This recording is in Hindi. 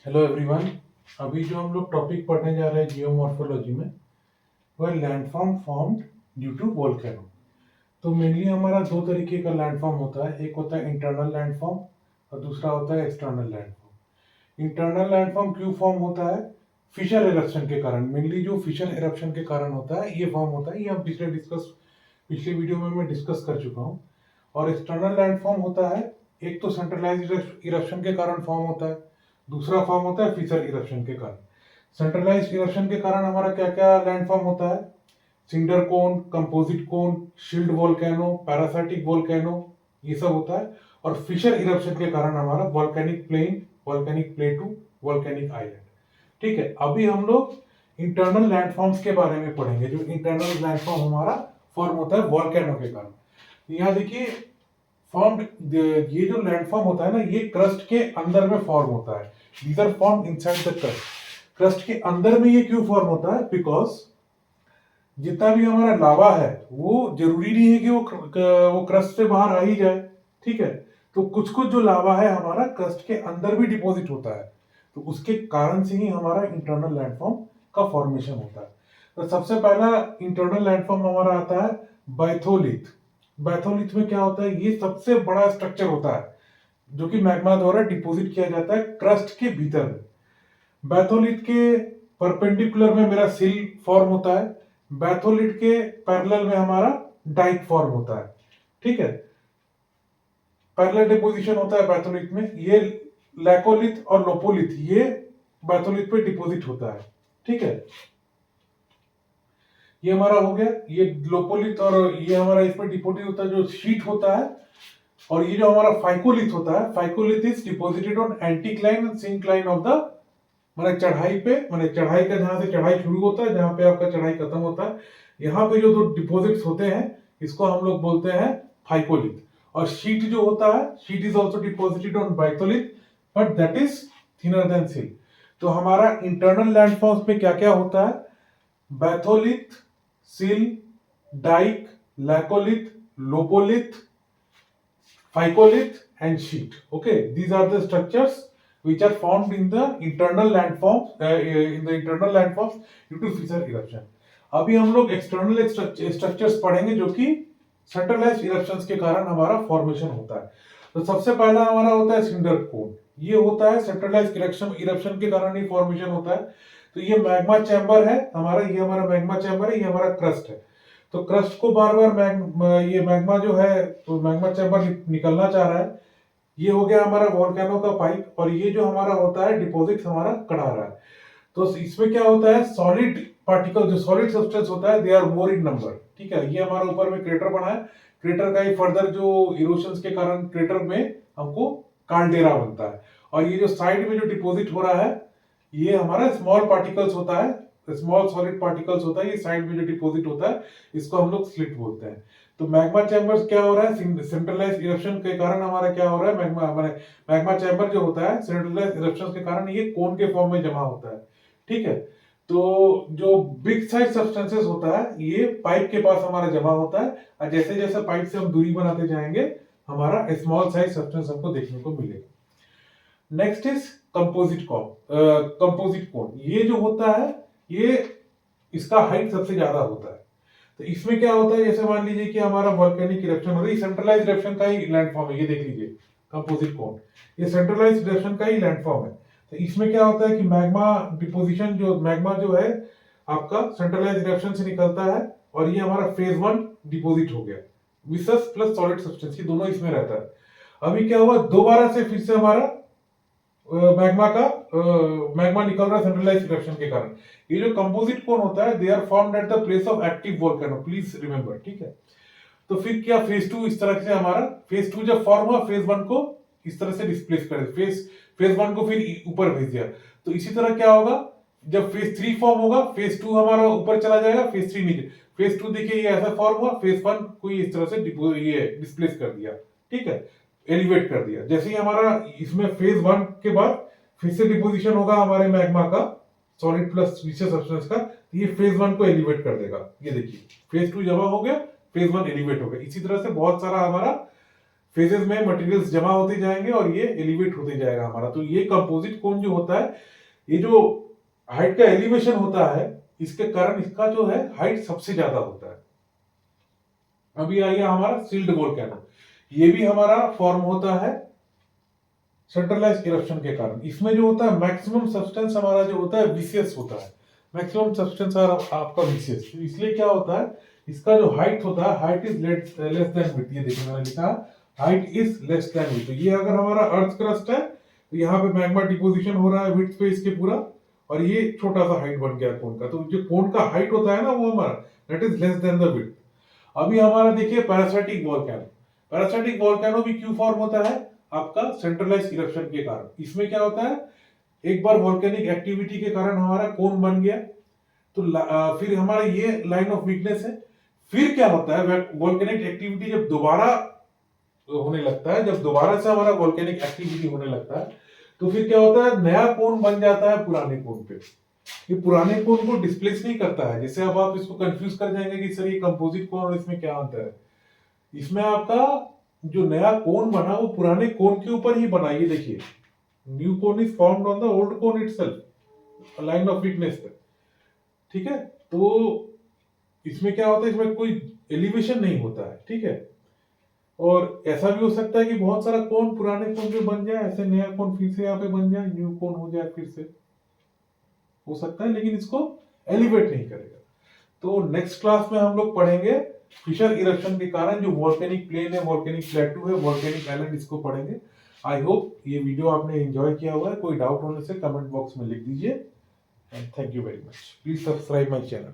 Hello everyone. अभी जो हम लोग टॉपिक पढ़ने जा रहे हैं जियोमॉर्फोलॉजी में, वह landform formed due to volcano. तो मेनली हमारा दो तरीके का लैंडफॉर्म होता है, एक होता है इंटरनल लैंडफॉर्म और दूसरा होता है एक्सटर्नल लैंडफॉर्म। इंटरनल लैंडफॉर्म क्यों फॉर्म होता है? फिशर एरप्शन के कारण। मेनली जो फिशर एरप्शन के कारण होता है ये फॉर्म होता है, ये हम पिछले वीडियो में मैं डिस्कस कर चुका हूँ। और एक्सटर्नल लैंडफॉर्म होता है, एक तो सेंट्रलाइज्ड इरप्शन के कारण फॉर्म होता है, दूसरा फॉर्म होता है फिशर इरप्शन के कारण। सेंट्रलाइज्ड इरप्शन के कारण हमारा क्या क्या लैंडफॉर्म होता है? सिंडर कोन, कंपोजिट कोन, शील्ड वोल्केनो, पैरासाइटिक वोल्केनो, ये सब होता है। और फिशर इरप्शन के कारण हमारा volcanic plain, volcanic plateau, volcanic island. ठीक है, अभी हम लोग इंटरनल लैंडफॉर्म्स के बारे में पढ़ेंगे। जो इंटरनल लैंडफॉर्म हमारा फॉर्म होता है वोल्केनो के कारण। यहाँ देखिए फॉर्म्ड, ये जो लैंडफॉर्म होता है ना, ये क्रस्ट के अंदर में फॉर्म होता है। These are formed inside the crust. Crust के अंदर में ये क्यों फॉर्म होता है? बिकॉज जितना भी हमारा लावा है वो जरूरी नहीं है कि वो क्रस्ट से बाहर आ ही जाए। ठीक है, तो कुछ कुछ जो लावा है हमारा क्रस्ट के अंदर भी डिपॉजिट होता है, तो उसके कारण से ही हमारा इंटरनल लैंडफॉर्म का फॉर्मेशन होता है। तो सबसे पहला इंटरनल लैंडफॉर्म हमारा आता है बायथोलिथ। बायथोलिथ में क्या होता है? ये सबसे बड़ा स्ट्रक्चर होता है जो कि मैग्मा द्वारा डिपॉजिट किया जाता है क्रस्ट के भीतर में। बैथोलिथ के परपेंडिकुलर में मेरा सिल फॉर्म होता है, बैथोलिथ के पैरेलल में हमारा डाइक फॉर्म होता है। ठीक है, पैरेलल डिपोजिशन होता है बैथोलिथ में। ये लैकोलिथ और लोपोलिथ ये बैथोलिथ पे डिपॉजिट होता है। ठीक है, ये हमारा हो गया। ये लोपोलिथ और ये हमारा इस पर डिपॉजिट होता है जो शीट होता है। और ये जो हमारा फाइकोलिथ होता है, phacolith is deposited on anticline and syncline of the, माने चढ़ाई पे, माने चढ़ाई का जहां से चढ़ाई शुरू होता है, जहां पे आपका चढ़ाई खत्म होता है, यहाँ पे जो दो डिपॉजिट्स होते हैं इसको हम लोग बोलते हैं फाइकोलिथ। और शीट जो होता है, sheet is also deposited on batholith but that is thinner than sill. तो हमारा इंटरनल लैंडफॉर्म्स पे क्या क्या होता है? Batholith, sill, dyke, laccolith, lopolith, ficolith and sheet. Okay, these are the structures which are formed in the internal landforms, due to fissure eruption. अभी हम लोग एक्सटर्नल स्ट्रक्चर्स पढ़ेंगे जो कि सेंट्रलाइज्ड इरप्शंस के कारण हमारा फॉर्मेशन होता है। तो सबसे पहला हमारा होता है सिंडर कोन। ये होता है सेंट्रलाइज्ड इरप्शन के कारण ही फॉर्मेशन होता है। तो ये मैग्मा चैम्बर है हमारा, ये हमारा मैग्मा चैम्बर है, ये हमारा क्रस्ट है। तो क्रस्ट को बार बार ये मैग्मा जो है, तो मैग्मा चैम्बर निकलना चाह रहा है। ये हो गया हमारा वोल्केनो का पाइप। और ये जो हमारा होता है डिपॉजिट हमारा कढ़ा रहा है। तो इसमें क्या होता है? सॉलिड पार्टिकल, जो सॉलिड सब्सटेंस होता है, they are more in number. ठीक है, ये हमारा ऊपर में क्रेटर बना है। क्रेटर का ही फर्दर जो इरोशन के कारण क्रेटर में हमको काल्डेरा बनता है। और ये जो साइड में जो डिपॉजिट हो रहा है, ये हमारा स्मॉल पार्टिकल्स होता है, स्मॉल सॉलिड पार्टिकल्स होता है। ये साइड में जो डिपॉजिट होता है इसको हम लोग स्लिट बोलते हैं। तो मैग्मा चैम्बर्स क्या हो रहा है? सेंट्रलाइज्ड इरप्शन के कारण हमारा क्या हो रहा है? मैग्मा चैम्बर जो होता है सेंट्रलाइज्ड इरप्शन के कारण ये कोन के फॉर्म में जमा होता है। ठीक है, तो जो बिग साइज सब्सटेंसेस होता है ये पाइप के पास हमारा जमा होता है। और जैसे जैसे पाइप से हम दूरी बनाते जाएंगे हमारा स्मॉल साइज सब्सटेंस हमको देखने को मिलेगा। Next is composite cone. Composite cone ये जो होता है, ये इसका हाइट सबसे ज्यादा होता है। तो इसमें क्या होता है? जैसे मान लीजिए कि हमारा वोल्केनिक इरप्शन हो रही है, सेंट्रलाइज्ड इरप्शन का ही लैंडफॉर्म है। ये देख लीजिए कंपोजिट कोन, ये सेंट्रलाइज्ड इरप्शन का ही लैंडफॉर्म है। तो इसमें क्या होता है कि मैग्मा डिपोजिशन, जो मैग्मा जो है आपका सेंट्रलाइज्ड इरप्शन से निकलता है। और ये हमारा फेज 1 डिपोजिट हो गया, विसस प्लस सॉलिड सब्सटेंस, ये दोनों इसमें रहता है। अभी क्या हुआ? दोबारा से फिर से हमारा मैग्मा निकल रहा है सेंट्रलाइज्ड इरप्शन के कारण। ये जो कंपोजिट कोन होता है, they are formed at the place of active volcano, please remember. ठीक है, तो फिर क्या फेज 2 इस तरह से हमारा, फेज 2 जब फॉर्म हुआ फेज 1 को इस तरह से डिस्प्लेस कर दिया, फेज 1 को फिर ऊपर भेज दिया। तो इसी तरह क्या होगा? जब फेज 3 फॉर्म होगा, फेज 2 हमारा ऊपर चला जाएगा, फेज 3 नीचे। फेज 2 देखिए ये ऐसा फॉर्म हुआ, फेज 1 को इस तरह से ये डिस्प्लेस कर दिया। ठीक है, एलिवेट कर दिया। जैसे ही हमारा इसमें फेज 1 के बाद फिर से डिपोजिशन होगा हमारे मैग्मा का, सॉलिड प्लस विशेष सब्सटेंस का, तो ये फेज 1 को एलिवेट कर देगा। ये देखिए फेज 2 जमा हो गया, फेज 1 एलिवेट हो गया। इसी तरह से बहुत सारा हमारा फेजेस में मटेरियल्स जमा होते जाएंगे और ये एलिवेट होते जाएगा हमारा। तो ये कंपोजिट कोन जो होता है, ये जो हाइट का एलिवेशन होता है, इसके कारण इसका जो है हाइट सबसे ज्यादा होता है। अभी आइए हमारा सील्ड वोल्केनो, ये भी हमारा फॉर्म होता है सेंट्रलाइज इरप्शन के कारण। इसमें जो होता है मैक्सिमम सब्सटेंस हमारा जो होता है विसियस होता है, मैक्सिमम सब्सटेंस आपका विसियस। इसलिए क्या होता है, इसका जो हाइट होता है, height is less than width. ये देखिए मैंने लिखा height is less than width. तो ये अगर हमारा अर्थ क्रस्ट है तो यहाँ पे मैग्मा डिपोजिशन हो रहा है विड्थ पे इसके पूरा, और ये छोटा सा हाइट बन गया कोन का। तो जो कोन का हाइट होता है ना वो हमारा that is less than the width. अभी हमारा देखिए पैरासिटिक वोल्केनो, पैरासिटिक वोल्केनो भी क्यों फॉर्म होता है, आपका सेंट्रलाइज इरप्शन के कारण। इसमें क्या होता है, एक बार वोल्केनिक एक्टिविटी के कारण हमारा कोन बन गया, तो फिर हमारा ये लाइन ऑफ वीकनेस है। फिर क्या होता है, वोल्केनिक एक्टिविटी जब दोबारा होने लगता है, जब दोबारा से हमारा वोल्केनिक एक्टिविटी होने लगता है, तो फिर क्या होता है, नया कोन बन जाता है पुराने कोन पे। ये पुराने कोन को डिस्प्लेस नहीं करता है। जैसे अब आप इसको कंफ्यूज कर जाएंगे कि सर ये कंपोजिट कोन और इसमें क्या अंतर है। इसमें आपका जो नया कोन बना वो पुराने कोन के ऊपर ही बना। ये देखिए new cone is formed on the old cone itself, line of weakness पे, ठीक है। तो इसमें क्या होता है, इसमें कोई एलिवेशन नहीं होता है, ठीक है। और ऐसा भी हो सकता है कि बहुत सारा कोन पुराने कोन पे बन जाए, ऐसे नया कोन फिर से यहाँ पे बन जाए, न्यू कोन हो जाए, फिर से हो सकता है, लेकिन इसको एलिवेट नहीं करेगा। तो नेक्स्ट क्लास में हम लोग पढ़ेंगे फिशर इरप्शन के कारण जो वोल्केनिक प्लेन है, वोल्केनिक प्लेटू है, वोल्केनिक आइलैंड, इसको पढ़ेंगे। आई होप ये वीडियो आपने एंजॉय किया हुआ है। कोई डाउट होने से कमेंट बॉक्स में लिख दीजिए। And thank you very much. Please subscribe my channel.